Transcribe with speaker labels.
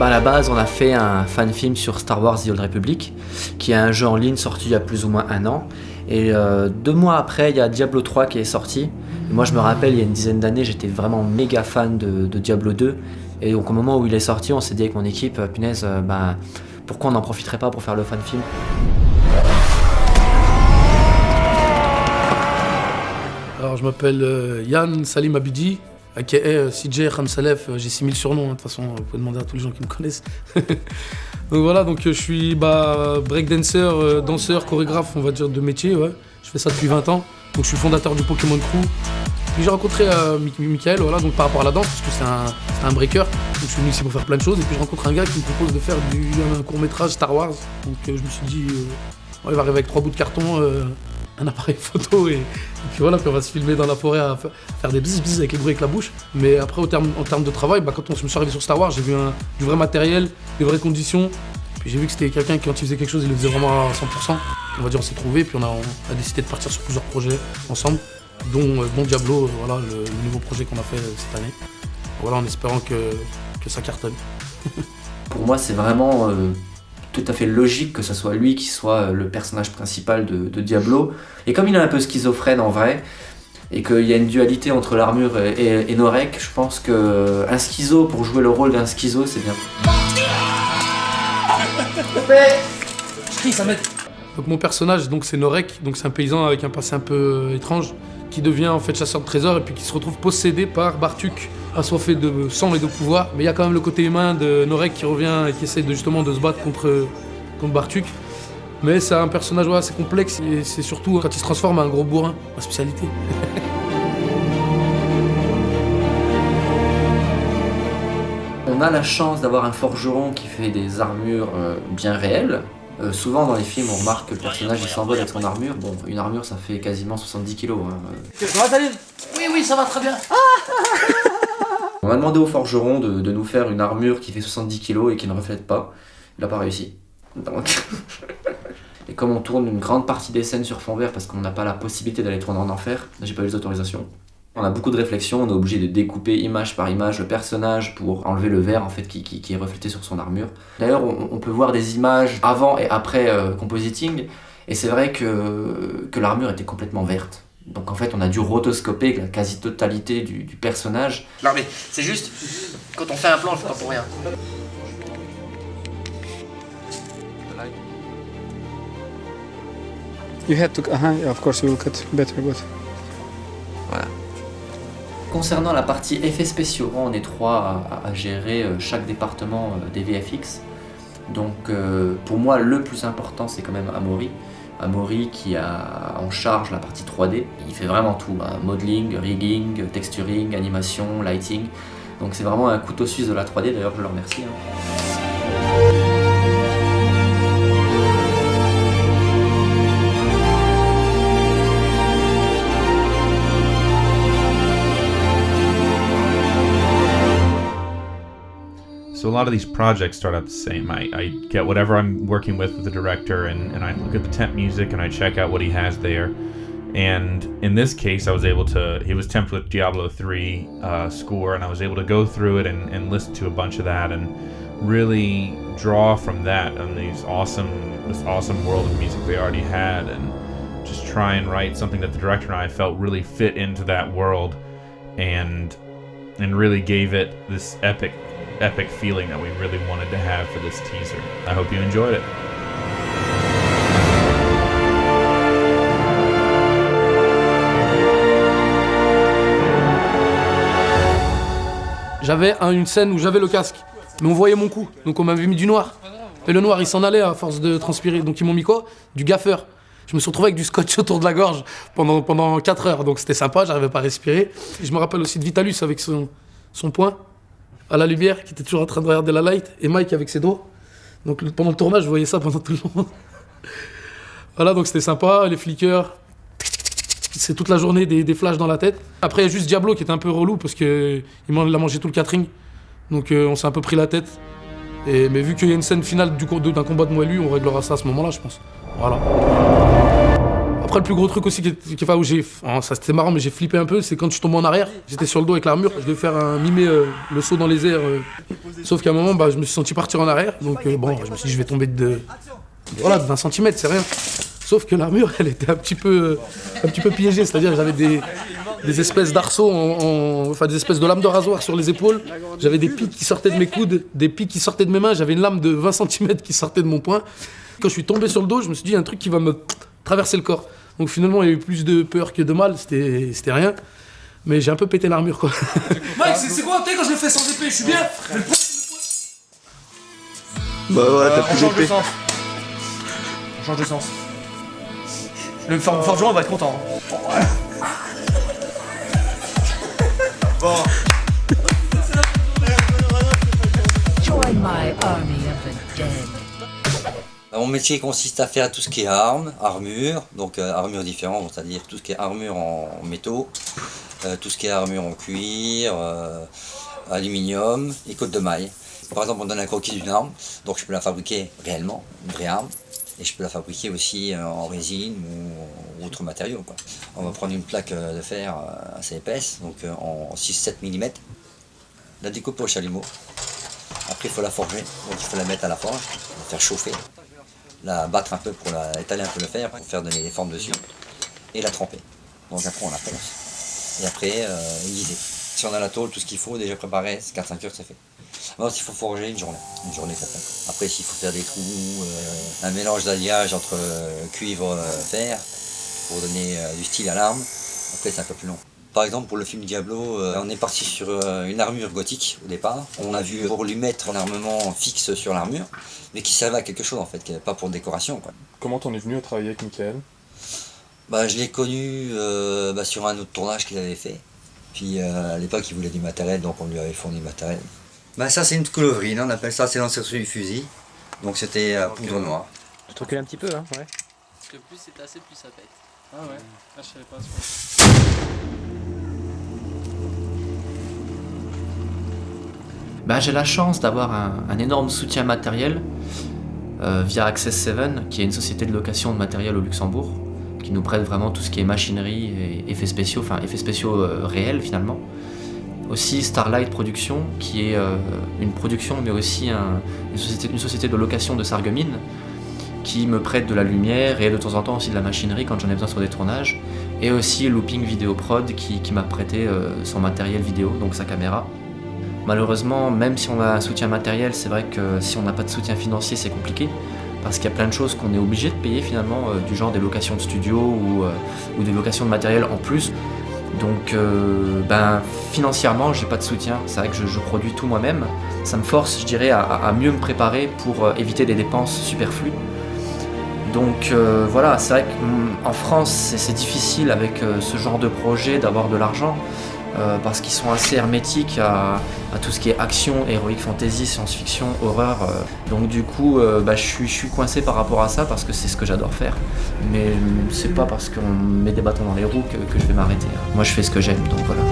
Speaker 1: À la base, on a fait un fan film sur Star Wars The Old Republic, qui est un jeu en ligne sorti il y a plus ou moins un an. Et 2 mois après, il y a Diablo 3 qui est sorti. Et moi, je me rappelle, il y a une dizaine d'années, j'étais vraiment méga fan de Diablo 2. Et donc, au moment où il est sorti, on s'est dit avec mon équipe, punaise, pourquoi on n'en profiterait pas pour faire le fan film ?
Speaker 2: Alors, je m'appelle Yann Salim Abidi, aka CJ Khamsalef. J'ai 6000 surnoms, de toute façon, vous pouvez demander à tous les gens qui me connaissent. Donc voilà, je suis breakdancer, danseur, chorégraphe, on va dire, de métier. Ouais. Je fais ça depuis 20 ans. Donc je suis fondateur du Pokémon Crew. Puis j'ai rencontré Michael, voilà, donc par rapport à la danse, parce que c'est un breaker. Donc je suis venu ici pour faire plein de choses. Et puis je rencontre un gars qui me propose de faire un court-métrage Star Wars. Donc je me suis dit, il va arriver avec 3 bouts de carton, un appareil photo et puis voilà, puis on va se filmer dans la forêt à faire des bzzz avec les bruits avec la bouche. Mais après, en termes de travail, quand je me suis arrivé sur Star Wars, j'ai vu du vrai matériel, des vraies conditions. Puis j'ai vu que c'était quelqu'un qui, quand il faisait quelque chose, il le faisait vraiment à 100%. On va dire, on s'est trouvés, puis on a décidé de partir sur plusieurs projets ensemble, dont Diablo, voilà, le nouveau projet qu'on a fait cette année. Voilà, en espérant que ça cartonne.
Speaker 1: Pour moi, c'est vraiment tout à fait logique que ce soit lui qui soit le personnage principal de Diablo. Et comme il est un peu schizophrène en vrai, et qu'il y a une dualité entre l'armure et Norek, je pense qu'un schizo, pour jouer le rôle d'un schizo, c'est bien.
Speaker 2: Donc mon personnage, c'est Norek, donc c'est un paysan avec un passé un peu étrange, qui devient en fait chasseur de trésors et puis qui se retrouve possédé par Bartuk, assoiffé de sang et de pouvoir. Mais il y a quand même le côté humain de Norek qui revient et qui essaie justement de se battre contre Bartuk. Mais c'est un personnage assez complexe et c'est surtout quand il se transforme en un gros bourrin, ma spécialité.
Speaker 1: On a la chance d'avoir un forgeron qui fait des armures bien réelles. Souvent dans les films, on remarque que le personnage il s'envole avec son armure. Bon, une armure ça fait quasiment 70 kilos.
Speaker 3: Ça va, Salim ? Oui, ça va très bien.
Speaker 1: On a demandé au forgeron de nous faire une armure qui fait 70 kilos et qui ne reflète pas. Il n'a pas réussi. Donc... Et comme on tourne une grande partie des scènes sur fond vert parce qu'on n'a pas la possibilité d'aller tourner en enfer, j'ai pas eu les autorisations. On a beaucoup de réflexions, on est obligé de découper image par image le personnage pour enlever le verre en fait, qui est reflété sur son armure. D'ailleurs, on peut voir des images avant et après compositing, et c'est vrai que l'armure était complètement verte. Donc en fait, on a dû rotoscoper la quasi-totalité du personnage.
Speaker 3: Non mais c'est juste, quand on fait un plan, on le fait pas pour rien.
Speaker 4: You had to, of course you will cut better, but...
Speaker 1: Voilà. Concernant la partie effets spéciaux, on est 3 à gérer chaque département des VFX. Donc pour moi, le plus important, c'est quand même Amaury. Amaury qui a en charge la partie 3D. Il fait vraiment tout, modeling, rigging, texturing, animation, lighting. Donc c'est vraiment un couteau suisse de la 3D, d'ailleurs je le remercie.
Speaker 5: So a lot of these projects start out the same. I get whatever I'm working with the director and I look at the temp music and I check out what he has there. And in this case, he was temped with Diablo 3 score, and I was able to go through it and listen to a bunch of that and really draw from that and this awesome world of music they already had, and just try and write something that the director and I felt really fit into that world and really gave it this epic feeling that we really wanted to have for this teaser. I hope you enjoyed it.
Speaker 2: J'avais une scène où j'avais le casque, mais on voyait mon cou, donc on m'avait mis du noir. Et le noir, il s'en allait à force de transpirer, donc ils m'ont mis quoi ? Du gaffeur. Je me suis retrouvé avec du scotch autour de la gorge pendant 4 heures, donc c'était sympa, j'arrivais pas à respirer. Et je me rappelle aussi de Vitalus avec son poing à la lumière, qui était toujours en train de regarder la light, et Mike avec ses doigts. Donc pendant le tournage, je voyais ça pendant tout le long. Voilà, donc c'était sympa, les flickers. C'est toute la journée des flashs dans la tête. Après, il y a juste Diablo qui était un peu relou parce qu'il a mangé tout le catering. Donc on s'est un peu pris la tête. Mais vu qu'il y a une scène finale d'un combat de moi et lui, on réglera ça à ce moment-là, je pense. Voilà. Après, le plus gros truc aussi enfin, où ça c'était marrant, mais j'ai flippé un peu, c'est quand je suis tombé en arrière. J'étais sur le dos avec l'armure, je devais faire mimer le saut dans les airs. Sauf qu'à un moment, je me suis senti partir en arrière. Donc bon, je me suis dit, je vais tomber de 20 cm, c'est rien. Sauf que l'armure, elle était un petit peu piégée, c'est-à-dire j'avais des espèces d'arceaux, enfin des espèces de lames de rasoir sur les épaules. J'avais des pics qui sortaient de mes coudes, des pics qui sortaient de mes mains. J'avais une lame de 20 cm qui sortait de mon poing. Quand je suis tombé sur le dos, je me suis dit, il y a un truc qui va me traverser le corps. Donc finalement, il y a eu plus de peur que de mal, c'était rien. Mais j'ai un peu pété l'armure, quoi. Mike, c'est quoi, tu sais, quand je le fais sans épée, je suis bien.
Speaker 6: Bah ouais, t'as plus d'épée.
Speaker 3: On change de sens. Le forgeron va être content.
Speaker 6: Bon.
Speaker 7: Join my army of the dead.
Speaker 8: Mon métier consiste à faire tout ce qui est armure, donc armure différente, c'est-à-dire tout ce qui est armure en métaux, tout ce qui est armure en cuir, aluminium et côte de maille. Par exemple, on donne un croquis d'une arme, donc je peux la fabriquer réellement, une vraie arme, et je peux la fabriquer aussi en résine ou autre matériau, quoi. On va prendre une plaque de fer assez épaisse, donc en 6-7 mm, la découper au chalumeau. Après, il faut la forger, donc il faut la mettre à la forge, la faire chauffer, la battre un peu pour étaler un peu le fer, pour faire des formes dessus, et la tremper. Donc après, on la ponce. Et après, aiguiser. Si on a la tôle, tout ce qu'il faut, déjà préparé, 4-5 heures, c'est fait. Alors, il faut forger une journée complète. Après, s'il faut faire des trous, un mélange d'alliage entre cuivre, fer, pour donner du style à l'arme, après, c'est un peu plus long. Par exemple, pour le film Diablo, on est parti sur une armure gothique au départ. On a vu pour lui mettre un armement fixe sur l'armure, mais qui servait à quelque chose en fait, pas pour décoration, quoi.
Speaker 9: Comment t'en es venu à travailler avec Michael ?
Speaker 8: Je l'ai connu sur un autre tournage qu'il avait fait. Puis à l'époque, il voulait du matériel, donc on lui avait fourni du matériel. Ça, c'est une coulevrine, on appelle ça, c'est l'ancêtre du fusil. Donc c'était poudre noire.
Speaker 3: Je te recule un petit peu, hein, ouais.
Speaker 1: Parce que plus c'est assez, plus ça pète.
Speaker 9: Ah ouais, là je savais pas.
Speaker 1: J'ai la chance d'avoir un énorme soutien matériel via Access 7, qui est une société de location de matériel au Luxembourg, qui nous prête vraiment tout ce qui est machinerie et effets spéciaux, réels finalement. Aussi Starlight Production, qui est une production mais aussi une société de location de Sarreguemines, qui me prête de la lumière et de temps en temps aussi de la machinerie quand j'en ai besoin sur des tournages. Et aussi Looping Video Prod qui m'a prêté son matériel vidéo, donc sa caméra. Malheureusement, même si on a un soutien matériel, c'est vrai que si on n'a pas de soutien financier, c'est compliqué. Parce qu'il y a plein de choses qu'on est obligé de payer finalement, du genre des locations de studio ou des locations de matériel en plus. Donc financièrement, j'ai pas de soutien. C'est vrai que je produis tout moi-même. Ça me force, je dirais, à mieux me préparer pour éviter des dépenses superflues. Donc voilà, c'est vrai qu'en France, c'est difficile avec ce genre de projet d'avoir de l'argent. Parce qu'ils sont assez hermétiques à tout ce qui est action, heroic fantasy, science-fiction, horreur. Donc du coup, je suis coincé par rapport à ça parce que c'est ce que j'adore faire. Mais c'est pas parce qu'on met des bâtons dans les roues que je vais m'arrêter. Moi, je fais ce que j'aime, donc voilà.